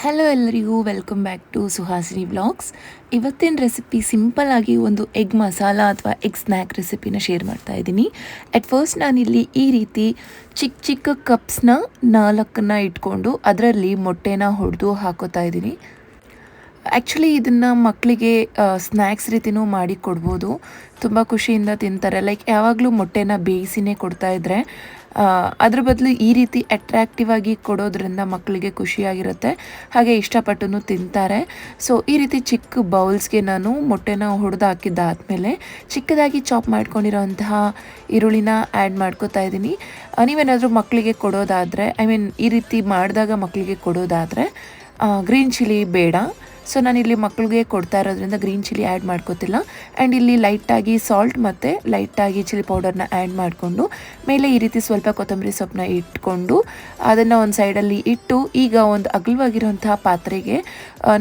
Hello ಎಲ್ಲರಿಗೂ welcome back to Suhasini blogs. ಇವತ್ತಿನ recipe ಸಿಂಪಲ್ಲಾಗಿ ಒಂದು ಎಗ್ ಮಸಾಲ ಅಥವಾ ಎಗ್ ಸ್ನ್ಯಾಕ್ ರೆಸಿಪಿನ ಶೇರ್ ಮಾಡ್ತಾ ಇದ್ದೀನಿ. ಅಟ್ ಫಸ್ಟ್ ನಾನಿಲ್ಲಿ ಈ ರೀತಿ ಚಿಕ್ಕ ಚಿಕ್ಕ ಕಪ್ಸ್ನ 4 ಇಟ್ಕೊಂಡು ಅದರಲ್ಲಿ ಮೊಟ್ಟೆನ ಹೊಡೆದು ಹಾಕೋತಾ ಇದ್ದೀನಿ. ಆ್ಯಕ್ಚುಲಿ ಇದನ್ನು ಮಕ್ಕಳಿಗೆ ಸ್ನ್ಯಾಕ್ಸ್ ರೀತಿಯೂ ಮಾಡಿ ಕೊಡ್ಬೋದು, ತುಂಬ ಖುಷಿಯಿಂದ ತಿಂತಾರೆ. ಲೈಕ್ ಯಾವಾಗಲೂ ಮೊಟ್ಟೆನ ಬೇಯಿಸಿನೇ ಕೊಡ್ತಾಯಿದ್ರೆ ಅದ್ರ ಬದಲು ಈ ರೀತಿ ಅಟ್ರ್ಯಾಕ್ಟಿವ್ ಆಗಿ ಕೊಡೋದ್ರಿಂದ ಮಕ್ಕಳಿಗೆ ಖುಷಿಯಾಗಿರುತ್ತೆ, ಹಾಗೆ ಇಷ್ಟಪಟ್ಟು ತಿಂತಾರೆ. ಸೊ ಈ ರೀತಿ ಚಿಕ್ಕ ಬೌಲ್ಸ್ಗೆ ನಾನು ಮೊಟ್ಟೆನ ಹೊಡೆದು ಹಾಕಿದ್ದಾದಮೇಲೆ ಚಿಕ್ಕದಾಗಿ ಚಾಪ್ ಮಾಡ್ಕೊಂಡಿರೋಂತಹ ಈರುಳ್ಳಿನ ಆ್ಯಡ್ ಮಾಡ್ಕೋತಾ ಇದ್ದೀನಿ. ನೀವೇನಾದರೂ ಮಕ್ಕಳಿಗೆ ಕೊಡೋದಾದರೆ ಈ ರೀತಿ ಮಾಡಿದಾಗ ಮಕ್ಕಳಿಗೆ ಕೊಡೋದಾದರೆ ಗ್ರೀನ್ ಚಿಲ್ಲಿ ಬೇಡ. ಸೊ ನಾನಿಲ್ಲಿ ಮಕ್ಕಳಿಗೆ ಕೊಡ್ತಾ ಇರೋದ್ರಿಂದ ಗ್ರೀನ್ ಚಿಲ್ಲಿ ಆ್ಯಡ್ ಮಾಡ್ಕೋತಿಲ್ಲ. ಆ್ಯಂಡ್ ಇಲ್ಲಿ ಲೈಟಾಗಿ ಸಾಲ್ಟ್ ಮತ್ತು ಲೈಟಾಗಿ ಚಿಲ್ಲಿ ಪೌಡರ್ನ ಆ್ಯಡ್ ಮಾಡಿಕೊಂಡು ಮೇಲೆ ಈ ರೀತಿ ಸ್ವಲ್ಪ ಕೊತ್ತಂಬರಿ ಸೊಪ್ಪನ್ನ ಇಟ್ಕೊಂಡು ಅದನ್ನು ಒಂದು ಸೈಡಲ್ಲಿ ಇಟ್ಟು, ಈಗ ಒಂದು ಅಗಲವಾಗಿರುವಂತಹ ಪಾತ್ರೆಗೆ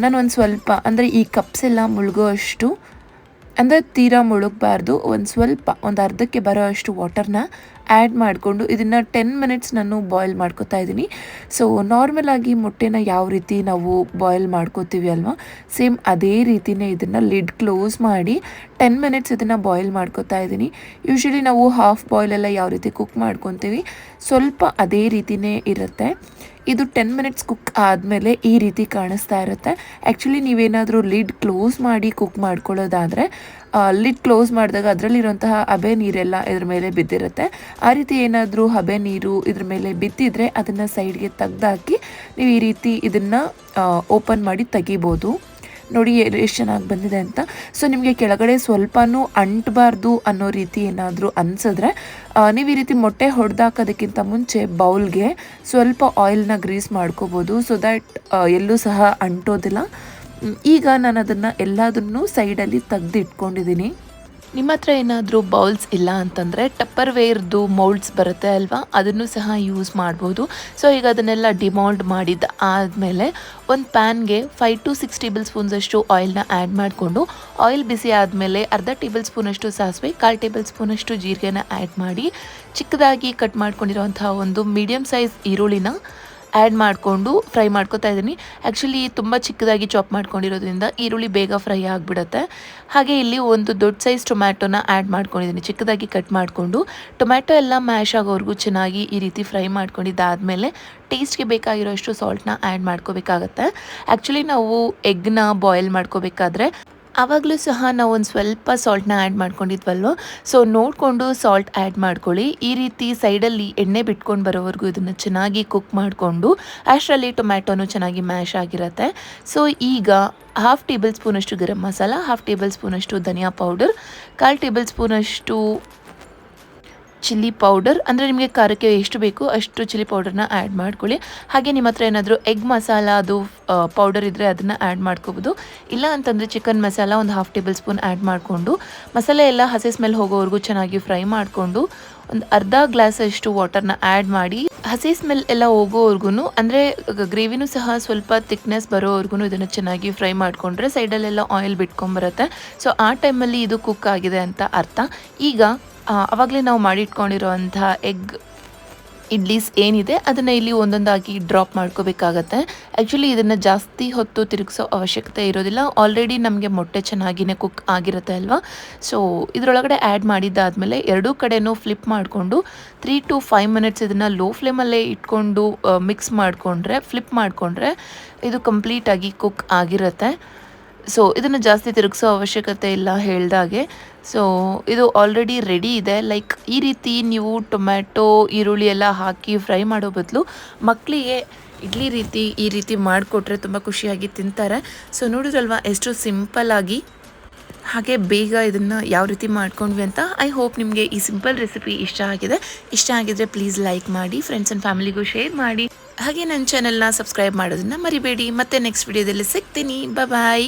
ನಾನು ಒಂದು ಸ್ವಲ್ಪ ಅಂದರೆ ಈ ಕಪ್ಸ್ ಎಲ್ಲ ಮುಳುಗೋ ಅಷ್ಟು, ಅಂದರೆ ತೀರಾ ಮುಳುಗಬಾರ್ದು, ಒಂದು ಅರ್ಧಕ್ಕೆ ಬರೋ ಅಷ್ಟು ವಾಟರ್ನ ಆ್ಯಡ್ ಮಾಡಿಕೊಂಡು ಇದನ್ನು 10 ಮಿನಿಟ್ಸ್ ನಾನು ಬಾಯ್ಲ್ ಮಾಡ್ಕೊತಾ ಇದ್ದೀನಿ. ಸೊ ನಾರ್ಮಲಾಗಿ ಮೊಟ್ಟೆನ ಯಾವ ರೀತಿ ನಾವು ಬಾಯ್ಲ್ ಮಾಡ್ಕೋತೀವಿ ಅಲ್ವಾ, ಸೇಮ್ ಅದೇ ರೀತಿಯೇ ಇದನ್ನು ಲಿಡ್ ಕ್ಲೋಸ್ ಮಾಡಿ 10 ಮಿನಿಟ್ಸ್ ಇದನ್ನು ಬಾಯ್ಲ್ ಮಾಡ್ಕೊತಾ ಇದ್ದೀನಿ. ಯೂಶ್ವಲಿ ನಾವು ಹಾಫ್ ಬಾಯ್ಲೆಲ್ಲ ಯಾವ ರೀತಿ ಕುಕ್ ಮಾಡ್ಕೊತೀವಿ ಸ್ವಲ್ಪ ಅದೇ ರೀತಿಯೇ ಇರುತ್ತೆ. ಇದು 10 ಮಿನಿಟ್ಸ್ ಕುಕ್ ಆದಮೇಲೆ ಈ ರೀತಿ ಕಾಣಿಸ್ತಾ ಇರುತ್ತೆ. ಆ್ಯಕ್ಚುಲಿ ನೀವೇನಾದರೂ ಲಿಡ್ ಕ್ಲೋಸ್ ಮಾಡಿ ಕುಕ್ ಮಾಡ್ಕೊಳ್ಳೋದಾದರೆ ಲಿಡ್ ಕ್ಲೋಸ್ ಮಾಡಿದಾಗ ಅದರಲ್ಲಿರುವಂತಹ ಹಬೆ ನೀರೆಲ್ಲ ಇದ್ರ ಮೇಲೆ ಬಿದ್ದಿರುತ್ತೆ. ಆ ರೀತಿ ಏನಾದರೂ ಹಬೆ ನೀರು ಇದ್ರ ಮೇಲೆ ಬಿದ್ದಿದ್ರೆ ಅದನ್ನು ಸೈಡ್ಗೆ ತೆಗ್ದಾಕಿ ನೀವು ಈ ರೀತಿ ಇದನ್ನು ಓಪನ್ ಮಾಡಿ ತೆಗಿಬೋದು. ನೋಡಿ ಎಷ್ಟು ಚೆನ್ನಾಗಿ ಬಂದಿದೆ ಅಂತ. ಸೊ ನಿಮಗೆ ಕೆಳಗಡೆ ಸ್ವಲ್ಪನೂ ಅಂಟಬಾರ್ದು ಅನ್ನೋ ರೀತಿ ಏನಾದರೂ ಅನಿಸಿದ್ರೆ ನೀವು ಈ ರೀತಿ ಮೊಟ್ಟೆ ಹೊಡೆದಾಕೋದಕ್ಕಿಂತ ಮುಂಚೆ ಬೌಲ್ಗೆ ಸ್ವಲ್ಪ ಆಯಿಲ್ನ ಗ್ರೀಸ್ ಮಾಡ್ಕೋಬೋದು, ಸೊ ದ್ಯಾಟ್ ಎಲ್ಲೂ ಸಹ ಅಂಟೋದಿಲ್ಲ. ಈಗ ನಾನು ಅದನ್ನು ಎಲ್ಲದನ್ನು ಸೈಡಲ್ಲಿ ತೆಗ್ದು ಇಟ್ಕೊಂಡಿದ್ದೀನಿ. ನಿಮ್ಮ ಹತ್ರ ಏನಾದರೂ ಬೌಲ್ಸ್ ಇಲ್ಲ ಅಂತಂದರೆ ಟಪ್ಪರ್ ವೇರ್ದು ಮೌಲ್ಡ್ಸ್ ಬರುತ್ತೆ ಅಲ್ವಾ, ಅದನ್ನು ಸಹ ಯೂಸ್ ಮಾಡ್ಬೋದು. ಸೊ ಈಗ ಅದನ್ನೆಲ್ಲ ಡಿಮೌಲ್ಡ್ ಮಾಡಿದ ಆದಮೇಲೆ ಒಂದು ಪ್ಯಾನ್ಗೆ 5 to 6 ಟೇಬಲ್ ಸ್ಪೂನ್ಸಷ್ಟು ಆಯಿಲ್ನ ಆ್ಯಡ್ ಮಾಡಿಕೊಂಡು, ಆಯಿಲ್ ಬಿಸಿ ಆದಮೇಲೆ ಅರ್ಧ ಟೇಬಲ್ ಸ್ಪೂನಷ್ಟು ಸಾಸಿವೆ, 1/4 ಟೇಬಲ್ ಸ್ಪೂನಷ್ಟು ಜೀರಿಗೆನ ಆ್ಯಡ್ ಮಾಡಿ ಚಿಕ್ಕದಾಗಿ ಕಟ್ ಮಾಡ್ಕೊಂಡಿರೋಂಥ ಒಂದು ಮೀಡಿಯಮ್ ಸೈಜ್ ಈರುಳ್ಳಿನ ಆ್ಯಡ್ ಮಾಡಿಕೊಂಡು ಫ್ರೈ ಮಾಡ್ಕೊತಾ ಇದ್ದೀನಿ. ಆ್ಯಕ್ಚುಲಿ ತುಂಬ ಚಿಕ್ಕದಾಗಿ ಚಾಪ್ ಮಾಡ್ಕೊಂಡಿರೋದ್ರಿಂದ ಈರುಳ್ಳಿ ಬೇಗ ಫ್ರೈ ಆಗಿಬಿಡುತ್ತೆ. ಹಾಗೆ ಇಲ್ಲಿ ಒಂದು ದೊಡ್ಡ ಸೈಜ್ ಟೊಮ್ಯಾಟೋನ ಆ್ಯಡ್ ಮಾಡ್ಕೊಂಡಿದ್ದೀನಿ, ಚಿಕ್ಕದಾಗಿ ಕಟ್ ಮಾಡಿಕೊಂಡು. ಟೊಮ್ಯಾಟೊ ಎಲ್ಲ ಮ್ಯಾಶ್ ಆಗೋವರೆಗೂ ಚೆನ್ನಾಗಿ ಈ ರೀತಿ ಫ್ರೈ ಮಾಡ್ಕೊಂಡಿದ್ದಾದಮೇಲೆ ಟೇಸ್ಟ್ಗೆ ಬೇಕಾಗಿರೋಷ್ಟು ಸಾಲ್ಟ್ನ ಆ್ಯಡ್ ಮಾಡ್ಕೋಬೇಕಾಗತ್ತೆ. ಆ್ಯಕ್ಚುಲಿ ನಾವು ಎಗ್ನ ಬಾಯ್ಲ್ ಮಾಡ್ಕೋಬೇಕಾದ್ರೆ ಆವಾಗಲೂ ಸಹ ನಾವು ಒಂದು ಸ್ವಲ್ಪ ಸಾಲ್ಟ್ನ ಆ್ಯಡ್ ಮಾಡ್ಕೊಂಡಿದ್ವಲ್ವ, ಸೊ ನೋಡಿಕೊಂಡು ಸಾಲ್ಟ್ ಆ್ಯಡ್ ಮಾಡ್ಕೊಳ್ಳಿ. ಈ ರೀತಿ ಸೈಡಲ್ಲಿ ಎಣ್ಣೆ ಬಿಟ್ಕೊಂಡು ಬರೋವರೆಗೂ ಇದನ್ನು ಚೆನ್ನಾಗಿ ಕುಕ್ ಮಾಡಿಕೊಂಡು ಅಷ್ಟರಲ್ಲಿ ಟೊಮ್ಯಾಟೋನು ಚೆನ್ನಾಗಿ ಮ್ಯಾಶ್ ಆಗಿರುತ್ತೆ. ಸೊ ಈಗ 1/2 ಟೇಬಲ್ ಸ್ಪೂನಷ್ಟು ಗರಂ ಮಸಾಲ, 1/2 ಟೇಬಲ್ ಸ್ಪೂನಷ್ಟು ಧನಿಯಾ ಪೌಡರ್, 1/4 ಟೇಬಲ್ ಸ್ಪೂನಷ್ಟು ಚಿಲ್ಲಿ ಪೌಡರ್, ಅಂದರೆ ನಿಮಗೆ ಖಾರಕ್ಕೆ ಎಷ್ಟು ಬೇಕು ಅಷ್ಟು ಚಿಲ್ಲಿ ಪೌಡರ್ನ ಆ್ಯಡ್ ಮಾಡ್ಕೊಳ್ಳಿ. ಹಾಗೆ ನಿಮ್ಮ ಹತ್ರ ಏನಾದರೂ ಎಗ್ ಮಸಾಲ ಅದು ಪೌಡರ್ ಇದ್ದರೆ ಅದನ್ನು ಆ್ಯಡ್ ಮಾಡ್ಕೋಬೋದು. ಇಲ್ಲ ಅಂತಂದರೆ ಚಿಕನ್ ಮಸಾಲ ಒಂದು 1/2 ಟೇಬಲ್ ಸ್ಪೂನ್ ಆ್ಯಡ್ ಮಾಡಿಕೊಂಡು ಮಸಾಲೆ ಎಲ್ಲ ಹಸಿ ಸ್ಮೆಲ್ ಹೋಗೋವರೆಗೂ ಚೆನ್ನಾಗಿ ಫ್ರೈ ಮಾಡಿಕೊಂಡು ಒಂದು ಅರ್ಧ ಗ್ಲಾಸಷ್ಟು ವಾಟರ್ನ ಆ್ಯಡ್ ಮಾಡಿ ಹಸಿ ಸ್ಮೆಲ್ ಎಲ್ಲ ಹೋಗೋವರೆಗೂ, ಅಂದರೆ ಗ್ರೇವಿನೂ ಸಹ ಸ್ವಲ್ಪ ಥಿಕ್ನೆಸ್ ಬರೋವರೆಗೂ ಇದನ್ನು ಚೆನ್ನಾಗಿ ಫ್ರೈ ಮಾಡಿಕೊಂಡ್ರೆ ಸೈಡಲ್ಲೆಲ್ಲ ಆಯಿಲ್ ಬಿಟ್ಕೊಂಬರುತ್ತೆ. ಸೊ ಆ ಟೈಮಲ್ಲಿ ಇದು ಕುಕ್ ಆಗಿದೆ ಅಂತ ಅರ್ಥ. ಈಗ ಆವಾಗಲೇ ನಾವು ಮಾಡಿಟ್ಕೊಂಡಿರೋಂಥ ಎಗ್ ಇಡ್ಲೀಸ್ ಏನಿದೆ ಅದನ್ನು ಇಲ್ಲಿ ಒಂದೊಂದಾಗಿ ಡ್ರಾಪ್ ಮಾಡ್ಕೋಬೇಕಾಗತ್ತೆ. ಆ್ಯಕ್ಚುಲಿ ಇದನ್ನು ಜಾಸ್ತಿ ಹೊತ್ತು ತಿರುಗಿಸೋ ಅವಶ್ಯಕತೆ ಇರೋದಿಲ್ಲ, ಆಲ್ರೆಡಿ ನಮಗೆ ಮೊಟ್ಟೆ ಚೆನ್ನಾಗಿಯೇ ಕುಕ್ ಆಗಿರುತ್ತೆ ಅಲ್ವಾ. ಸೊ ಇದರೊಳಗಡೆ ಆ್ಯಡ್ ಮಾಡಿದ್ದಾದಮೇಲೆ ಎರಡೂ ಕಡೆನೂ ಫ್ಲಿಪ್ ಮಾಡಿಕೊಂಡು 3 to 5 ಮಿನಿಟ್ಸ್ ಇದನ್ನು ಲೋ ಫ್ಲೇಮಲ್ಲೇ ಇಟ್ಕೊಂಡು ಫ್ಲಿಪ್ ಮಾಡಿಕೊಂಡ್ರೆ ಇದು ಕಂಪ್ಲೀಟಾಗಿ ಕುಕ್ ಆಗಿರುತ್ತೆ. ಸೊ ಇದನ್ನು ಜಾಸ್ತಿ ತಿರುಗಿಸೋ ಅವಶ್ಯಕತೆ ಇಲ್ಲ ಹೇಳ್ದಾಗೆ. ಸೊ ಇದು ಆಲ್ರೆಡಿ ರೆಡಿ ಇದೆ. ಲೈಕ್ ಈ ರೀತಿ ನೀವು ಟೊಮ್ಯಾಟೊ ಈರುಳ್ಳಿ ಎಲ್ಲ ಹಾಕಿ ಫ್ರೈ ಮಾಡೋ ಬದಲು ಮಕ್ಕಳಿಗೆ ಇಡ್ಲಿ ರೀತಿ ಈ ರೀತಿ ಮಾಡಿಕೊಟ್ರೆ ತುಂಬ ಖುಷಿಯಾಗಿ ತಿಂತಾರೆ. ಸೊ ನೋಡಿದ್ರಲ್ವ ಎಷ್ಟು ಸಿಂಪಲ್ಲಾಗಿ ಹಾಗೆ ಬೇಗ ಇದನ್ನು ಯಾವ ರೀತಿ ಮಾಡ್ಕೊಂಡ್ವಿ ಅಂತ. ಐ ಹೋಪ್ ನಿಮಗೆ ಈ ಸಿಂಪಲ್ ರೆಸಿಪಿ ಇಷ್ಟ ಆಗಿದ್ರೆ ಪ್ಲೀಸ್ ಲೈಕ್ ಮಾಡಿ, ಫ್ರೆಂಡ್ಸ್ ಆ್ಯಂಡ್ ಫ್ಯಾಮಿಲಿಗೂ ಶೇರ್ ಮಾಡಿ, ಹಾಗೆ ನನ್ನ ಚಾನೆಲ್ನ ಸಬ್ಸ್ಕ್ರೈಬ್ ಮಾಡೋದನ್ನು ಮರಿಬೇಡಿ. ಮತ್ತೆ ನೆಕ್ಸ್ಟ್ ವಿಡಿಯೋದಲ್ಲಿ ಸಿಗ್ತೀನಿ. ಬಾಯ್.